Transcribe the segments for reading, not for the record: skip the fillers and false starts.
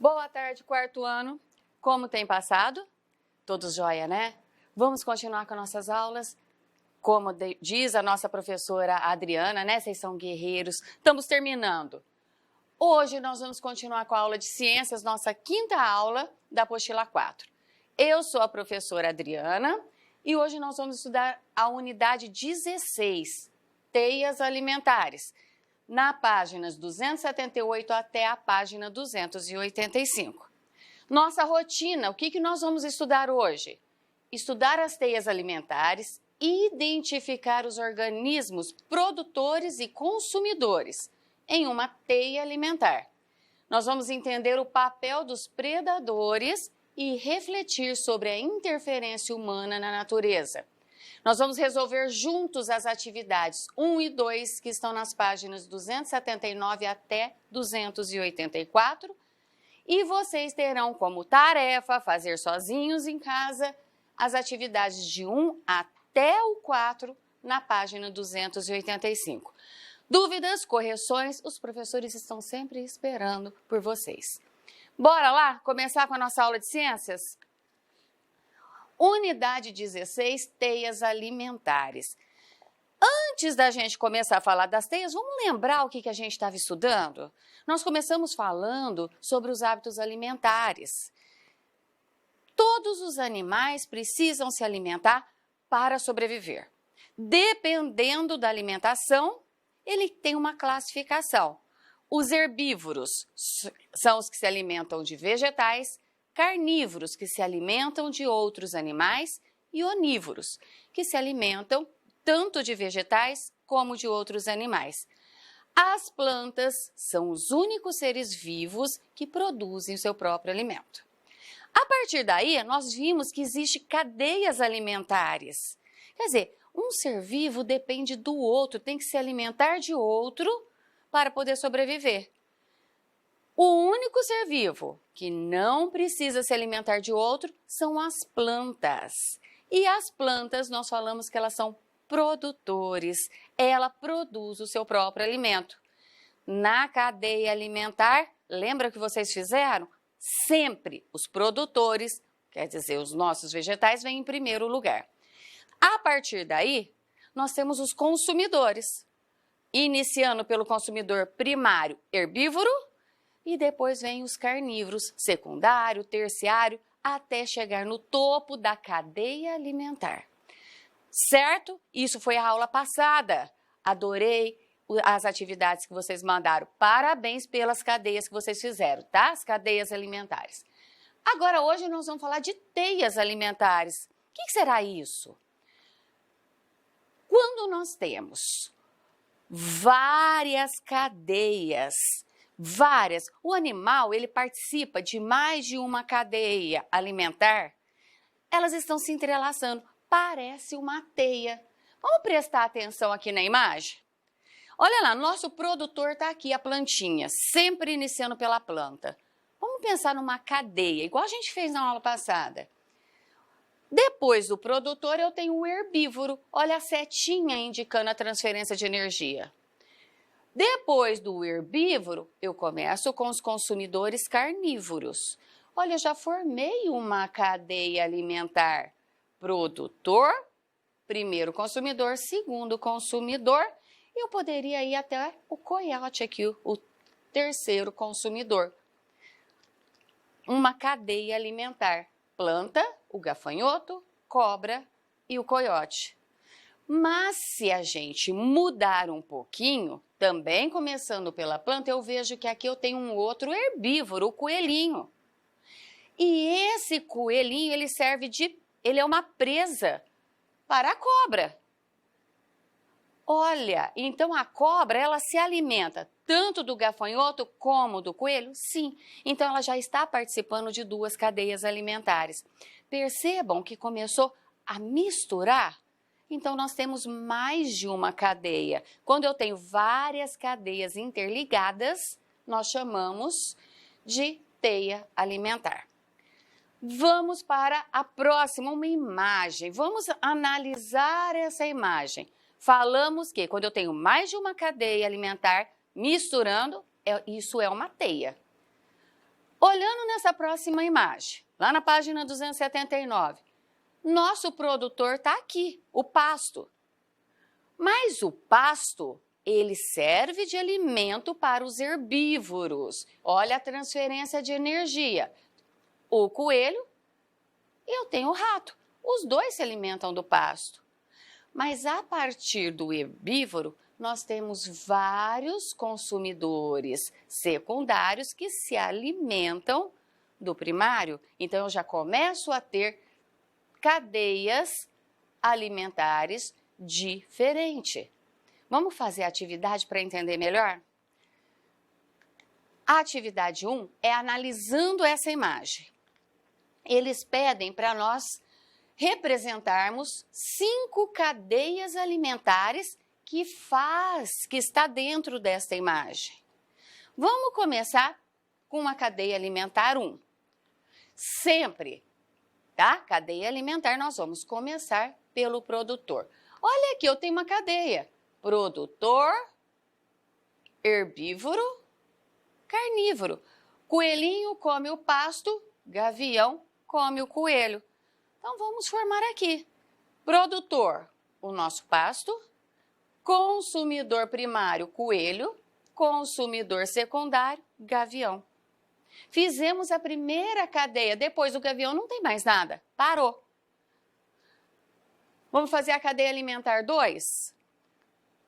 Boa tarde, quarto ano. Como tem passado? Todos jóia, né? Vamos continuar com nossas aulas. Como diz a nossa professora Adriana, né? Vocês são guerreiros. Estamos terminando. Hoje nós vamos continuar com a aula de ciências, nossa quinta aula da apostila 4. Eu sou a professora Adriana e hoje nós vamos estudar a unidade 16, teias alimentares, na páginas 278 até a página 285. Nossa rotina, o que nós vamos estudar hoje? Estudar as teias alimentares, identificar os organismos produtores e consumidores em uma teia alimentar. Nós vamos entender o papel dos predadores e refletir sobre a interferência humana na natureza. Nós vamos resolver juntos as atividades 1 e 2, que estão nas páginas 279 até 284, e vocês terão como tarefa fazer sozinhos em casa as atividades de 1 até o 4 na página 285. Dúvidas, correções, os professores estão sempre esperando por vocês. Bora lá começar com a nossa aula de ciências? Unidade 16, teias alimentares. Antes da gente começar a falar das teias, vamos lembrar o que a gente estava estudando? Nós começamos falando sobre os hábitos alimentares. Todos os animais precisam se alimentar para sobreviver. Dependendo da alimentação, ele tem uma classificação. Os herbívoros são os que se alimentam de vegetais, carnívoros, que se alimentam de outros animais, e onívoros, que se alimentam tanto de vegetais como de outros animais. As plantas são os únicos seres vivos que produzem o seu próprio alimento. A partir daí, nós vimos que existem cadeias alimentares. Quer dizer, um ser vivo depende do outro, tem que se alimentar de outro para poder sobreviver. O único ser vivo que não precisa se alimentar de outro são as plantas. E as plantas, nós falamos que elas são produtores. Ela produz o seu próprio alimento. Na cadeia alimentar, lembra o que vocês fizeram? Sempre os produtores, quer dizer, os nossos vegetais, vêm em primeiro lugar. A partir daí, nós temos os consumidores. Iniciando pelo consumidor primário herbívoro, e depois vem os carnívoros, secundário, terciário, até chegar no topo da cadeia alimentar. Certo? Isso foi a aula passada. Adorei as atividades que vocês mandaram. Parabéns pelas cadeias que vocês fizeram, tá? As cadeias alimentares. Agora, hoje nós vamos falar de teias alimentares. O que será isso? Quando nós temos várias cadeias, o animal, ele participa de mais de uma cadeia alimentar, elas estão se entrelaçando, parece uma teia. Vamos prestar atenção aqui na imagem? Olha lá, nosso produtor está aqui, a plantinha, sempre iniciando pela planta. Vamos pensar numa cadeia, igual a gente fez na aula passada. Depois do produtor, eu tenho o herbívoro. Olha a setinha indicando a transferência de energia. Depois do herbívoro, eu começo com os consumidores carnívoros. Olha, eu já formei uma cadeia alimentar. Produtor, primeiro consumidor, segundo consumidor. Eu poderia ir até o coiote aqui, o terceiro consumidor. Uma cadeia alimentar. Planta, o gafanhoto, cobra e o coiote. Mas se a gente mudar um pouquinho, também começando pela planta, eu vejo que aqui eu tenho um outro herbívoro, o coelhinho. E esse coelhinho, ele é uma presa para a cobra. Olha, então a cobra, ela se alimenta tanto do gafanhoto como do coelho? Sim. Então ela já está participando de duas cadeias alimentares. Percebam que começou a misturar. Então, nós temos mais de uma cadeia. Quando eu tenho várias cadeias interligadas, nós chamamos de teia alimentar. Vamos para a próxima, uma imagem. Vamos analisar essa imagem. Falamos que quando eu tenho mais de uma cadeia alimentar misturando, isso é uma teia. Olhando nessa próxima imagem, lá na página 279, nosso produtor está aqui, o pasto. Mas o pasto, ele serve de alimento para os herbívoros. Olha a transferência de energia. O coelho e eu tenho o rato. Os dois se alimentam do pasto. Mas a partir do herbívoro, nós temos vários consumidores secundários que se alimentam do primário. Então, eu já começo a ter cadeias alimentares diferentes. Vamos fazer a atividade para entender melhor? A atividade 1 é analisando essa imagem. Eles pedem para nós representarmos 5 cadeias alimentares que está dentro desta imagem. Vamos começar com a cadeia alimentar 1. Sempre, tá? Cadeia alimentar, nós vamos começar pelo produtor. Olha aqui, eu tenho uma cadeia. Produtor, herbívoro, carnívoro. Coelhinho come o pasto, gavião come o coelho. Então, vamos formar aqui. Produtor, o nosso pasto. Consumidor primário, coelho. Consumidor secundário, gavião. Fizemos a primeira cadeia. Depois do gavião não tem mais nada. Parou. Vamos fazer a cadeia alimentar 2?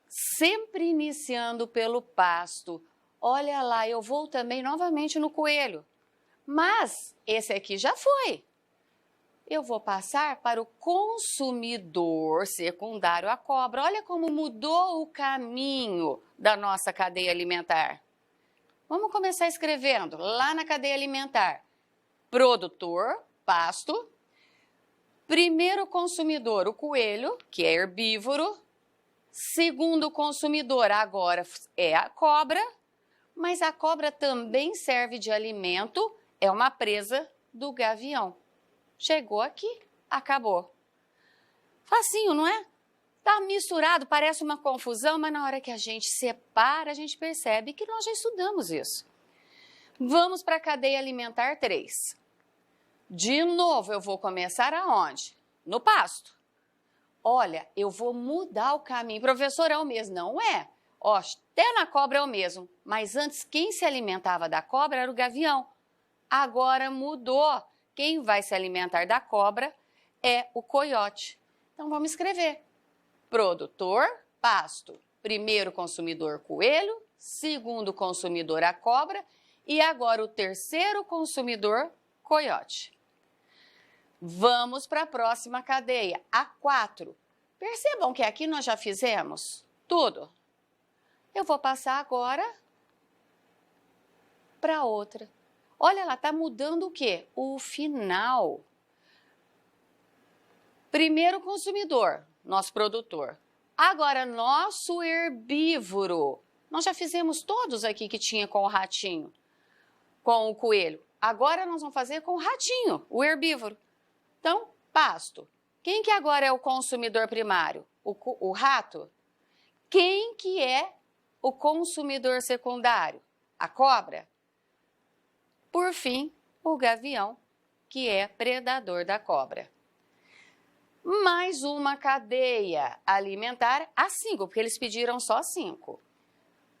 Sempre iniciando pelo pasto. Olha lá, eu vou também novamente no coelho. Mas esse aqui já foi. Eu vou passar para o consumidor secundário, a cobra. Olha como mudou o caminho da nossa cadeia alimentar. Vamos começar escrevendo lá na cadeia alimentar. Produtor, pasto. Primeiro consumidor, o coelho, que é herbívoro. Segundo consumidor, agora é a cobra. Mas a cobra também serve de alimento, é uma presa do gavião. Chegou aqui, acabou. Facinho, não é? Tá misturado, parece uma confusão, mas na hora que a gente separa, a gente percebe que nós já estudamos isso. Vamos para a cadeia alimentar 3. De novo, eu vou começar aonde? No pasto. Olha, eu vou mudar o caminho. Professor, é o mesmo? Não é. Ó, até na cobra é o mesmo. Mas antes, quem se alimentava da cobra era o gavião. Agora mudou. Quem vai se alimentar da cobra é o coiote. Então, vamos escrever. Produtor, pasto. Primeiro consumidor, coelho. Segundo consumidor, a cobra. E agora o terceiro consumidor, coiote. Vamos para a próxima cadeia, a 4. Percebam que aqui nós já fizemos tudo. Eu vou passar agora para outra. Olha lá, está mudando o quê? O final. Primeiro consumidor, nosso produtor. Agora, nosso herbívoro. Nós já fizemos todos aqui que tinha com o ratinho, com o coelho. Agora nós vamos fazer com o ratinho, o herbívoro. Então, pasto. Quem que agora é o consumidor primário? O rato? Quem que é o consumidor secundário? A cobra? Por fim, o gavião, que é predador da cobra. Mais uma cadeia alimentar, a 5, porque eles pediram só 5.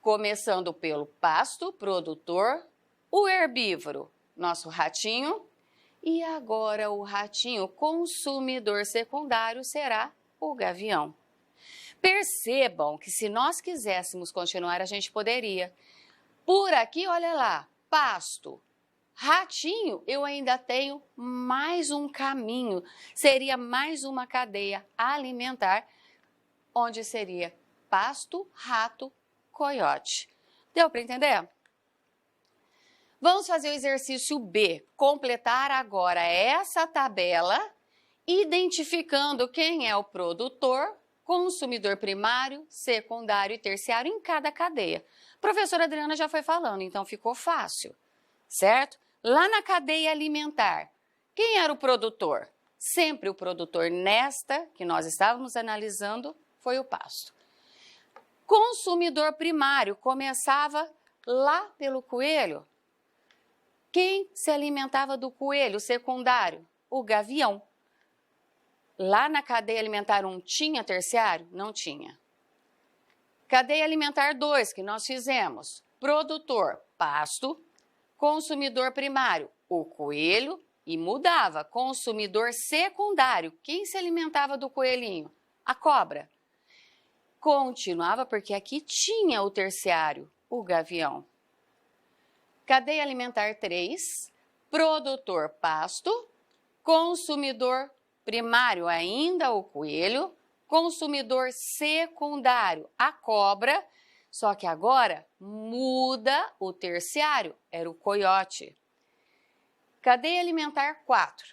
Começando pelo pasto, produtor, o herbívoro, nosso ratinho, e agora o ratinho, consumidor secundário, será o gavião. Percebam que se nós quiséssemos continuar, a gente poderia. Por aqui, olha lá, pasto. Ratinho, eu ainda tenho mais um caminho, seria mais uma cadeia alimentar, onde seria pasto, rato, coiote. Deu para entender? Vamos fazer o exercício B, completar agora essa tabela, identificando quem é o produtor, consumidor primário, secundário e terciário em cada cadeia. A professora Adriana já foi falando, então ficou fácil, certo? Lá na cadeia alimentar, quem era o produtor? Sempre o produtor nesta, que nós estávamos analisando, foi o pasto. Consumidor primário começava lá pelo coelho. Quem se alimentava do coelho secundário? O gavião. Lá na cadeia alimentar 1 tinha terciário? Não tinha. Cadeia alimentar 2, que nós fizemos. Produtor, pasto. Consumidor primário, o coelho. E mudava, consumidor secundário. Quem se alimentava do coelhinho? A cobra. Continuava porque aqui tinha o terciário, o gavião. Cadeia alimentar 3, produtor pasto, consumidor primário ainda o coelho, consumidor secundário a cobra, só que agora muda o terciário, era o coiote. Cadeia alimentar 4,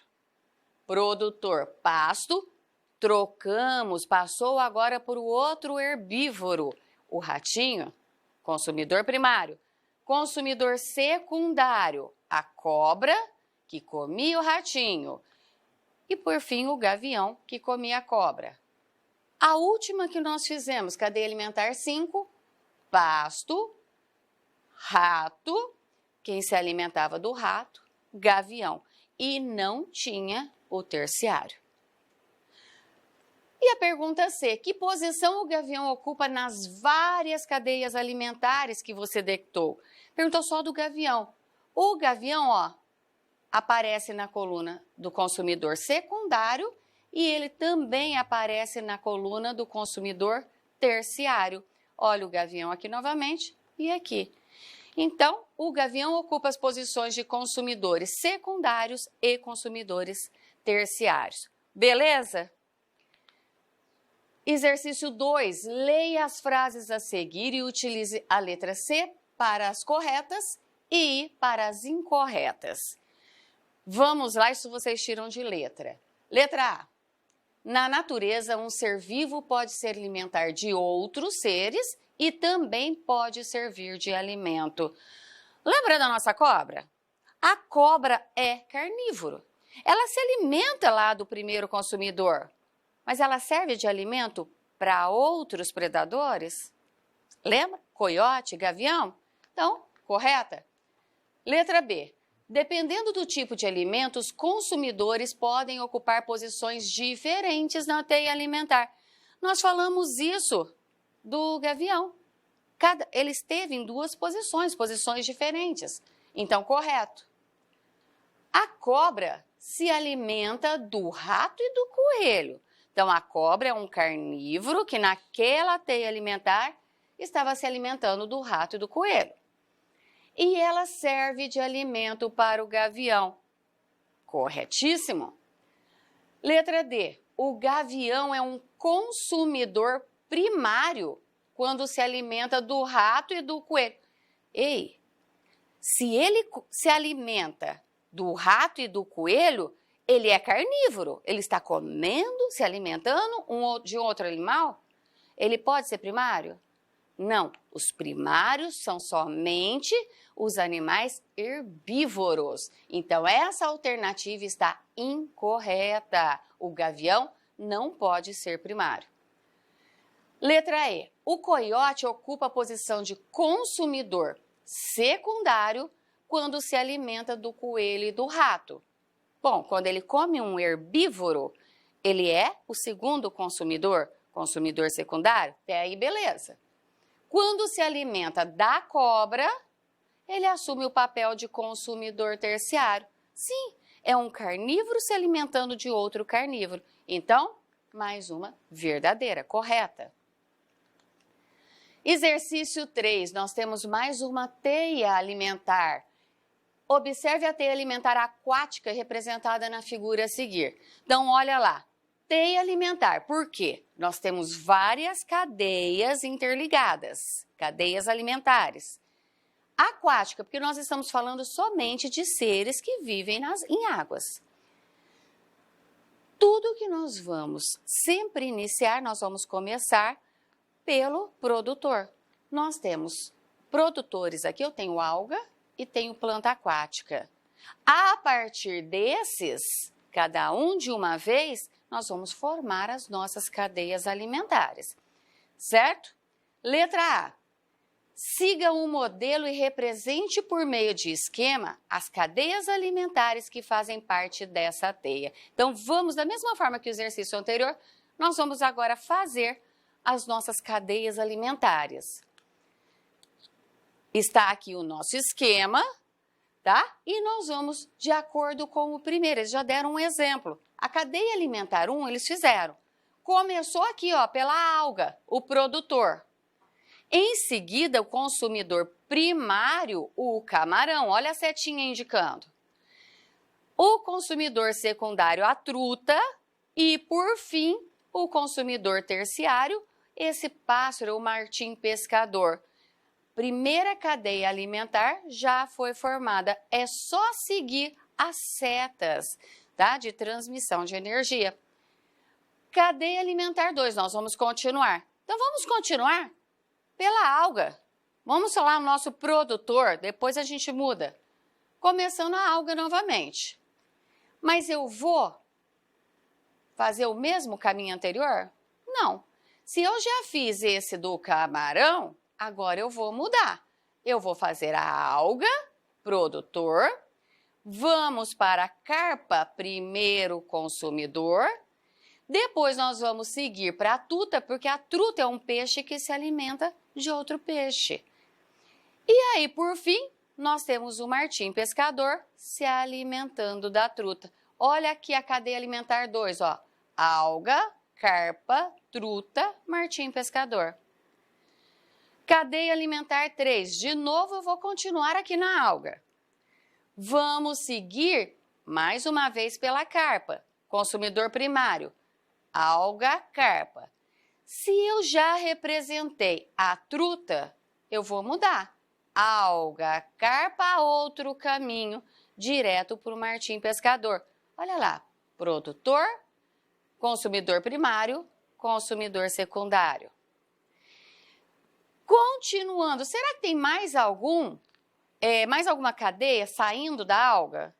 produtor pasto, trocamos, passou agora por o outro herbívoro, o ratinho, consumidor primário. Consumidor secundário, a cobra, que comia o ratinho. E, por fim, o gavião, que comia a cobra. A última que nós fizemos, cadeia alimentar 5, pasto, rato, quem se alimentava do rato, gavião. E não tinha o terciário. E a pergunta C, que posição o gavião ocupa nas várias cadeias alimentares que você detectou? Perguntou só do gavião. O gavião, ó, aparece na coluna do consumidor secundário e ele também aparece na coluna do consumidor terciário. Olha o gavião aqui novamente e aqui. Então, o gavião ocupa as posições de consumidores secundários e consumidores terciários. Beleza? Exercício 2, leia as frases a seguir e utilize a letra C para as corretas e I para as incorretas. Vamos lá, isso vocês tiram de letra. Letra A. Na natureza, um ser vivo pode se alimentar de outros seres e também pode servir de alimento. Lembra da nossa cobra? A cobra é carnívoro. Ela se alimenta lá do primeiro consumidor. Mas ela serve de alimento para outros predadores? Lembra? Coiote, gavião? Então, correta? Letra B. Dependendo do tipo de alimento, os consumidores podem ocupar posições diferentes na teia alimentar. Nós falamos isso do gavião. Ele esteve em 2 posições diferentes. Então, correto. A cobra se alimenta do rato e do coelho. Então, a cobra é um carnívoro que naquela teia alimentar estava se alimentando do rato e do coelho. E ela serve de alimento para o gavião. Corretíssimo. Letra D. O gavião é um consumidor primário quando se alimenta do rato e do coelho. Ei, se ele se alimenta do rato e do coelho, ele é carnívoro, ele está comendo, se alimentando de outro animal? Ele pode ser primário? Não, os primários são somente os animais herbívoros. Então, essa alternativa está incorreta. O gavião não pode ser primário. Letra E. O coiote ocupa a posição de consumidor secundário quando se alimenta do coelho e do rato. Bom, quando ele come um herbívoro, ele é o segundo consumidor secundário? Até aí, beleza. Quando se alimenta da cobra, ele assume o papel de consumidor terciário. Sim, é um carnívoro se alimentando de outro carnívoro. Então, mais uma verdadeira, correta. Exercício 3, nós temos mais uma teia alimentar. Observe a teia alimentar aquática representada na figura a seguir. Então, olha lá, teia alimentar, por quê? Nós temos várias cadeias interligadas, cadeias alimentares. Aquática, porque nós estamos falando somente de seres que vivem em águas. Tudo que nós vamos sempre iniciar, nós vamos começar pelo produtor. Nós temos produtores, aqui eu tenho alga e tenho planta aquática. A partir desses, cada um de uma vez, nós vamos formar as nossas cadeias alimentares, certo? Letra A. Siga um modelo e represente por meio de esquema as cadeias alimentares que fazem parte dessa teia. Então, vamos, da mesma forma que o exercício anterior, nós vamos agora fazer as nossas cadeias alimentares. Está aqui o nosso esquema, tá? E nós vamos de acordo com o primeiro. Eles já deram um exemplo. A cadeia alimentar 1, eles fizeram. Começou aqui, ó, pela alga, o produtor. Em seguida, o consumidor primário, o camarão. Olha a setinha indicando. O consumidor secundário, a truta. E, por fim, o consumidor terciário, esse pássaro, o martim pescador. Primeira cadeia alimentar já foi formada. É só seguir as setas, tá? De transmissão de energia. Cadeia alimentar 2, nós vamos continuar. Então, vamos continuar pela alga. Vamos falar o nosso produtor, depois a gente muda. Começando a alga novamente. Mas eu vou fazer o mesmo caminho anterior? Não. Se eu já fiz esse do camarão, agora eu vou mudar. Eu vou fazer a alga, produtor. Vamos para a carpa, primeiro consumidor. Depois nós vamos seguir para a truta, porque a truta é um peixe que se alimenta de outro peixe. E aí, por fim, nós temos o martim pescador se alimentando da truta. Olha aqui a cadeia alimentar 2, ó. Alga, carpa, truta, martim pescador. Cadeia alimentar 3. De novo, eu vou continuar aqui na alga. Vamos seguir mais uma vez pela carpa, consumidor primário. Alga, carpa. Se eu já representei a truta, eu vou mudar. Alga, carpa, outro caminho, direto para o martim pescador. Olha lá, produtor, consumidor primário, consumidor secundário. Continuando, será que tem mais alguma cadeia saindo da alga?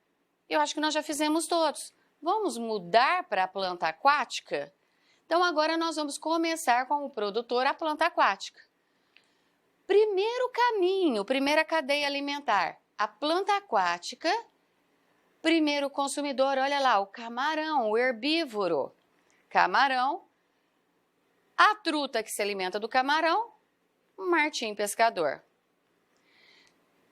Eu acho que nós já fizemos todos. Vamos mudar para a planta aquática? Então, agora nós vamos começar com o produtor, a planta aquática. Primeiro caminho, primeira cadeia alimentar, a planta aquática. Primeiro consumidor, olha lá, o camarão, o herbívoro. Camarão. A truta que se alimenta do camarão, o martim pescador.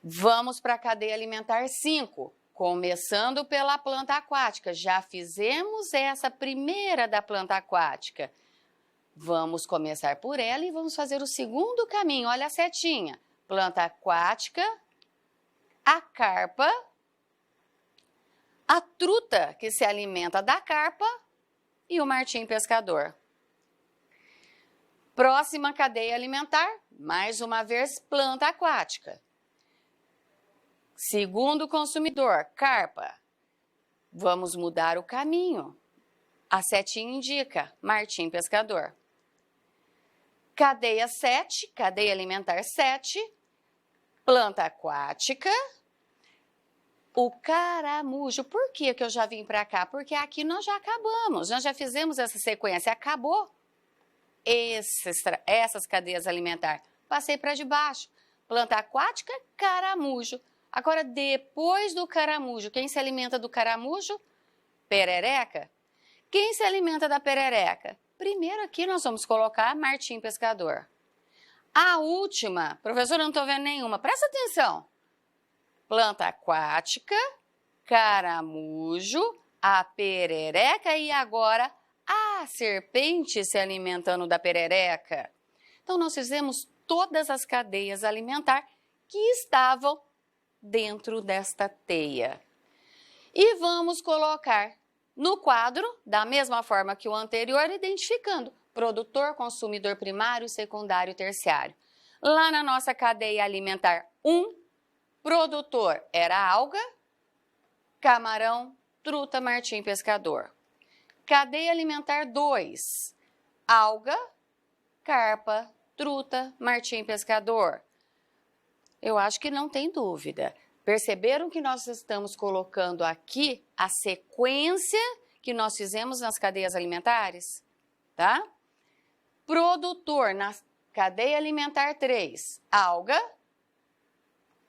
Vamos para a cadeia alimentar 5. Começando pela planta aquática, já fizemos essa primeira da planta aquática. Vamos começar por ela e vamos fazer o segundo caminho. Olha a setinha. Planta aquática, a carpa, a truta que se alimenta da carpa e o martim pescador. Próxima cadeia alimentar, mais uma vez, planta aquática. Segundo consumidor, carpa. Vamos mudar o caminho. A setinha indica, martim pescador. Cadeia 7, cadeia alimentar 7, planta aquática. O caramujo. Por que eu já vim para cá? Porque aqui nós já acabamos, nós já fizemos essa sequência, acabou essas cadeias alimentares. Passei para debaixo. Planta aquática, caramujo. Agora, depois do caramujo, quem se alimenta do caramujo? Perereca. Quem se alimenta da perereca? Primeiro aqui nós vamos colocar martim pescador. A última, professora, não estou vendo nenhuma, presta atenção. Planta aquática, caramujo, a perereca e agora a serpente se alimentando da perereca. Então, nós fizemos todas as cadeias alimentares que estavam dentro desta teia. E vamos colocar no quadro, da mesma forma que o anterior, identificando produtor, consumidor primário, secundário e terciário. Lá na nossa cadeia alimentar 1, produtor era alga, camarão, truta, martim pescador. Cadeia alimentar 2, alga, carpa, truta, martim pescador. Eu acho que não tem dúvida. Perceberam que nós estamos colocando aqui a sequência que nós fizemos nas cadeias alimentares? Tá? Produtor, na Cadeia alimentar 3, alga.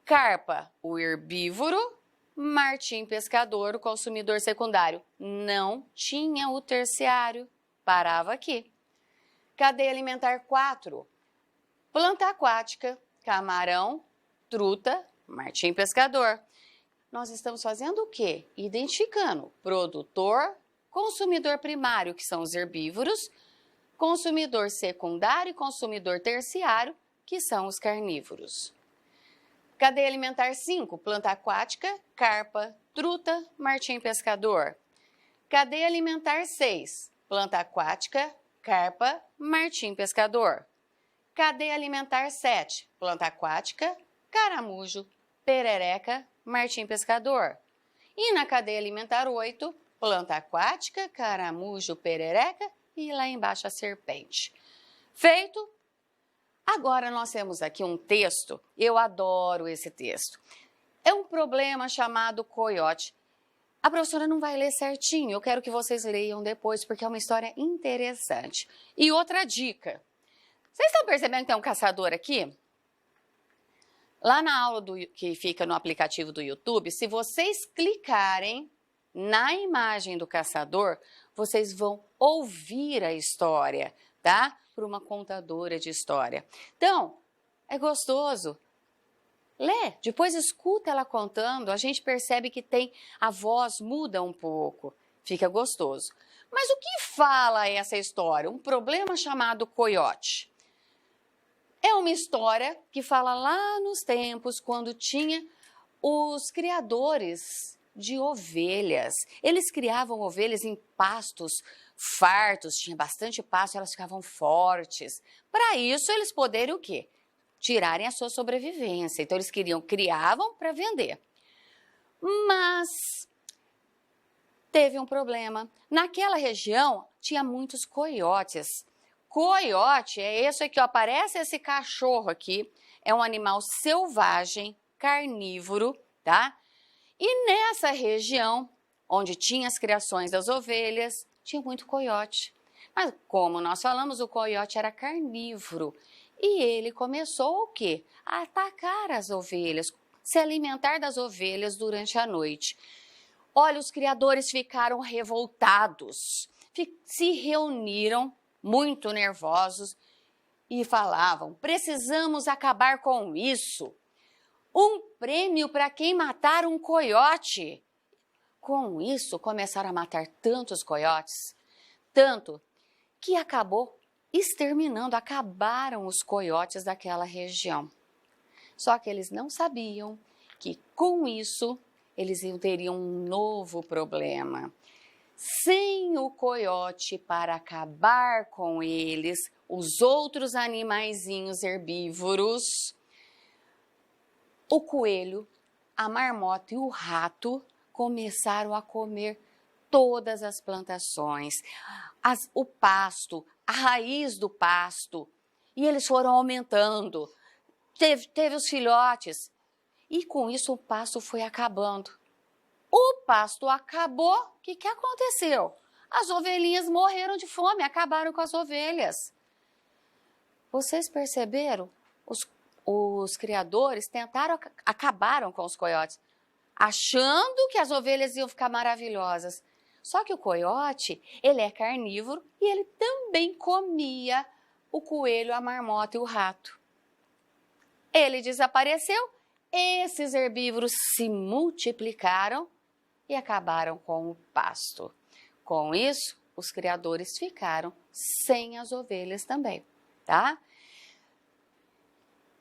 Carpa, o herbívoro. Martim pescador, o consumidor secundário. Não tinha o terciário. Parava aqui. Cadeia alimentar 4, planta aquática, camarão, truta, martim pescador. Nós estamos fazendo o quê? Identificando produtor, consumidor primário, que são os herbívoros, consumidor secundário e consumidor terciário, que são os carnívoros. Cadeia alimentar 5, planta aquática, carpa, truta, martim pescador. Cadeia alimentar 6, planta aquática, carpa, martim pescador. Cadeia alimentar 7, planta aquática, caramujo, perereca, martim pescador. E na cadeia alimentar 8, planta aquática, caramujo, perereca e lá embaixo a serpente. Feito? Agora nós temos aqui um texto, eu adoro esse texto. É um problema chamado coiote. A professora não vai ler certinho, eu quero que vocês leiam depois, porque é uma história interessante. E outra dica, vocês estão percebendo que tem um caçador aqui? Lá na aula que fica no aplicativo do YouTube, se vocês clicarem na imagem do caçador, vocês vão ouvir a história, tá? Por uma contadora de história. Então, é gostoso. Lê, depois escuta ela contando, a gente percebe que a voz muda um pouco, fica gostoso. Mas o que fala essa história? Um problema chamado coiote. É uma história que fala lá nos tempos, quando tinha os criadores de ovelhas. Eles criavam ovelhas em pastos fartos, tinha bastante pasto, elas ficavam fortes. Para isso, eles poderiam o quê? Tirarem a sua sobrevivência. Então, eles criavam para vender. Mas teve um problema. Naquela região, tinha muitos coiotes. Coiote é esse aqui, ó, aparece esse cachorro aqui. É um animal selvagem, carnívoro, tá? E nessa região, onde tinha as criações das ovelhas, tinha muito coiote. Mas como nós falamos, o coiote era carnívoro. E ele começou o quê? A atacar as ovelhas, se alimentar das ovelhas durante a noite. Olha, os criadores ficaram revoltados, se reuniram muito nervosos e falavam: precisamos acabar com isso. Um prêmio para quem matar um coiote. Com isso, começaram a matar tantos coiotes, tanto que acabaram os coiotes daquela região. Só que eles não sabiam que com isso eles teriam um novo problema. Sem o coiote para acabar com eles, os outros animaizinhos herbívoros, o coelho, a marmota e o rato começaram a comer todas as plantações, o pasto, a raiz do pasto, e eles foram aumentando. Teve os filhotes, e com isso o pasto foi acabando. O pasto acabou, o que aconteceu? As ovelhinhas morreram de fome, acabaram com as ovelhas. Vocês perceberam? Os criadores acabaram com os coiotes, achando que as ovelhas iam ficar maravilhosas. Só que o coiote, ele é carnívoro e ele também comia o coelho, a marmota e o rato. Ele desapareceu, esses herbívoros se multiplicaram e acabaram com o pasto. Com isso, os criadores ficaram sem as ovelhas também, tá?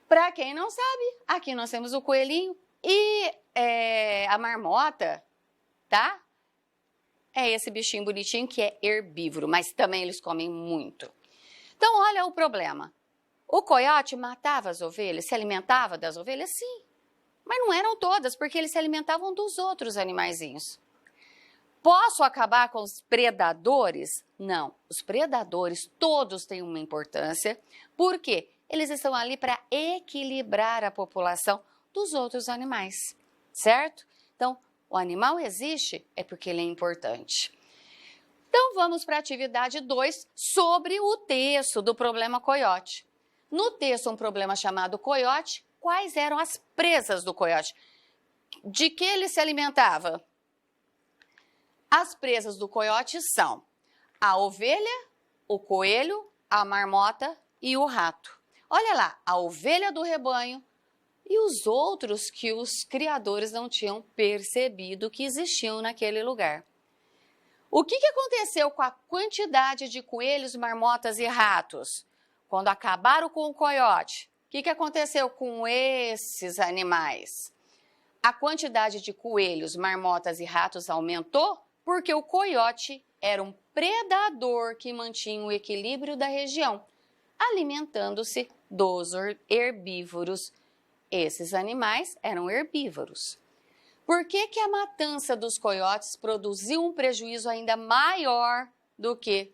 Para quem não sabe, aqui nós temos o coelhinho e a marmota, tá? É esse bichinho bonitinho que é herbívoro, mas também eles comem muito. Então, olha o problema. O coiote matava as ovelhas, se alimentava das ovelhas? Sim. Mas não eram todas, porque eles se alimentavam dos outros animaizinhos. Posso acabar com os predadores? Não. Os predadores todos têm uma importância. Por quê? Eles estão ali para equilibrar a população dos outros animais, certo? Então, o animal existe é porque ele é importante. Então, vamos para a atividade 2 sobre o texto do problema coiote. No texto, um problema chamado coiote, quais eram as presas do coiote? De que ele se alimentava? As presas do coiote são a ovelha, o coelho, a marmota e o rato. Olha lá, a ovelha do rebanho e os outros que os criadores não tinham percebido que existiam naquele lugar. O que aconteceu com a quantidade de coelhos, marmotas e ratos? Quando acabaram com o coiote, o que aconteceu com esses animais? A quantidade de coelhos, marmotas e ratos aumentou porque o coiote era um predador que mantinha o equilíbrio da região, alimentando-se dos herbívoros. Esses animais eram herbívoros. Por que a matança dos coiotes produziu um prejuízo ainda maior do que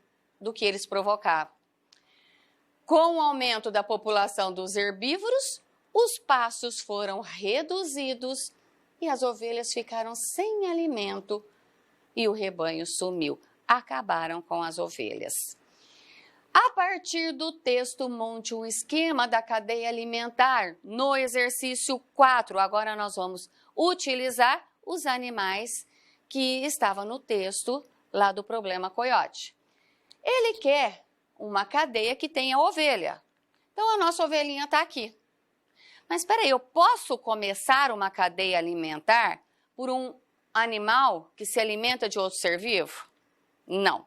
eles provocavam? Com o aumento da população dos herbívoros, os pastos foram reduzidos e as ovelhas ficaram sem alimento e o rebanho sumiu. Acabaram com as ovelhas. A partir do texto, monte um esquema da cadeia alimentar. No exercício 4, agora nós vamos utilizar os animais que estavam no texto lá do problema coiote. Ele quer uma cadeia que tenha ovelha. Então, a nossa ovelhinha está aqui. Mas espera aí, eu posso começar uma cadeia alimentar por um animal que se alimenta de outro ser vivo? Não.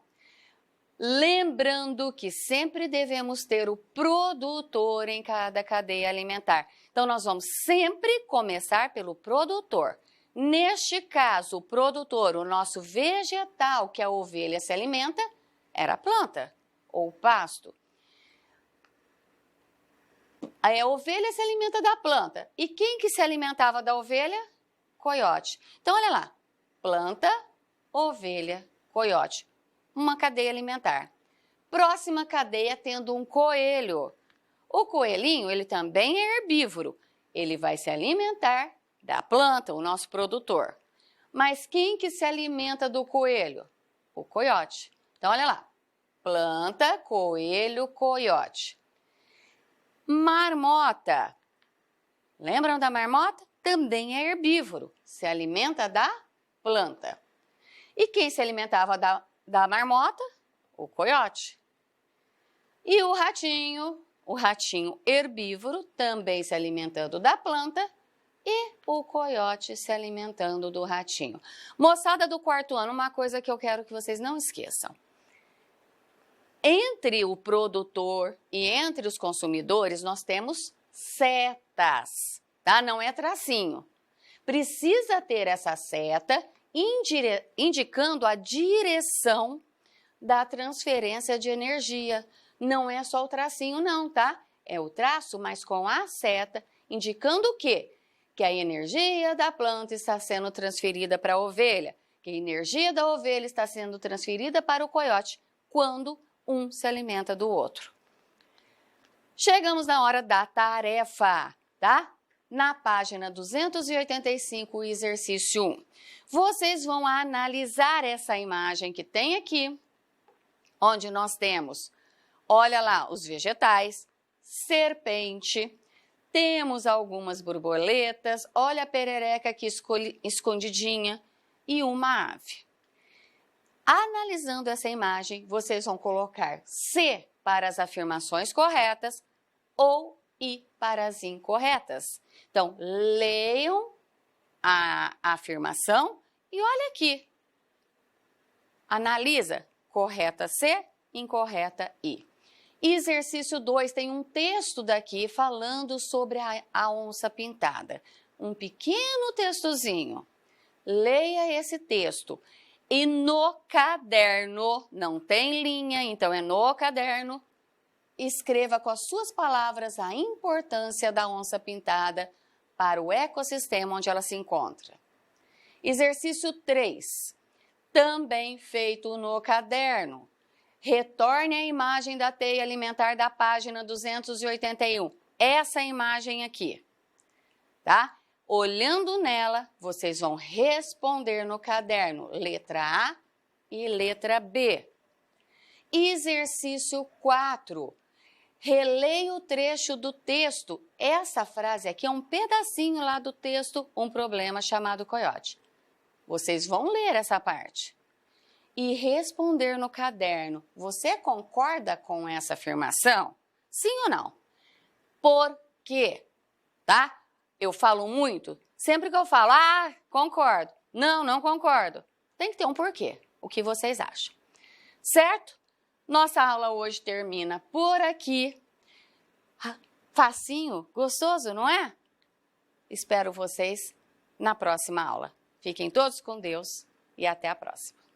Lembrando que sempre devemos ter o produtor em cada cadeia alimentar. Então, nós vamos sempre começar pelo produtor. Neste caso, o produtor, o nosso vegetal que a ovelha se alimenta, era a planta ou pasto. Aí a ovelha se alimenta da planta. E quem que se alimentava da ovelha? Coiote. Então, olha lá. Planta, ovelha, coiote. Uma cadeia alimentar. Próxima cadeia tendo um coelho. O coelhinho, ele também é herbívoro. Ele vai se alimentar da planta, o nosso produtor. Mas quem que se alimenta do coelho? O coiote. Então, olha lá. Planta, coelho, coiote. Marmota. Lembram da marmota? Também é herbívoro. Se alimenta da planta. E quem se alimentava da marmota? O coiote. E o ratinho herbívoro, também se alimentando da planta, e o coiote se alimentando do ratinho. Moçada do quarto ano, uma coisa que eu quero que vocês não esqueçam. Entre o produtor e entre os consumidores, nós temos setas, tá? Não é tracinho. Precisa ter essa seta indicando a direção da transferência de energia. Não é só o tracinho não, tá? É o traço, mas com a seta, indicando o quê? Que a energia da planta está sendo transferida para a ovelha, que a energia da ovelha está sendo transferida para o coiote, quando um se alimenta do outro. Chegamos na hora da tarefa, tá? Na página 285, exercício 1. Vocês vão analisar essa imagem que tem aqui, onde nós temos, olha lá, os vegetais, serpente, temos algumas borboletas, olha a perereca aqui escondidinha e uma ave. Analisando essa imagem, vocês vão colocar C para as afirmações corretas ou I para as incorretas. Então, leiam a afirmação e olha aqui. Analisa, correta C, incorreta I. Exercício 2 tem um texto daqui falando sobre a onça pintada. Um pequeno textozinho. Leia esse texto. E no caderno, não tem linha, então é no caderno, escreva com as suas palavras a importância da onça pintada para o ecossistema onde ela se encontra. Exercício 3, também feito no caderno. Retorne a imagem da teia alimentar da página 281. Essa imagem aqui, tá? Olhando nela, vocês vão responder no caderno letra A e letra B. Exercício 4. Releia o trecho do texto. Essa frase aqui é um pedacinho lá do texto Um Problema Chamado Coiote. Vocês vão ler essa parte e responder no caderno. Você concorda com essa afirmação? Sim ou não? Por quê? Tá? Eu falo muito. Sempre que eu falo, concordo. Não, não concordo. Tem que ter um porquê. O que vocês acham? Certo? Nossa aula hoje termina por aqui. Facinho, gostoso, não é? Espero vocês na próxima aula. Fiquem todos com Deus e até a próxima.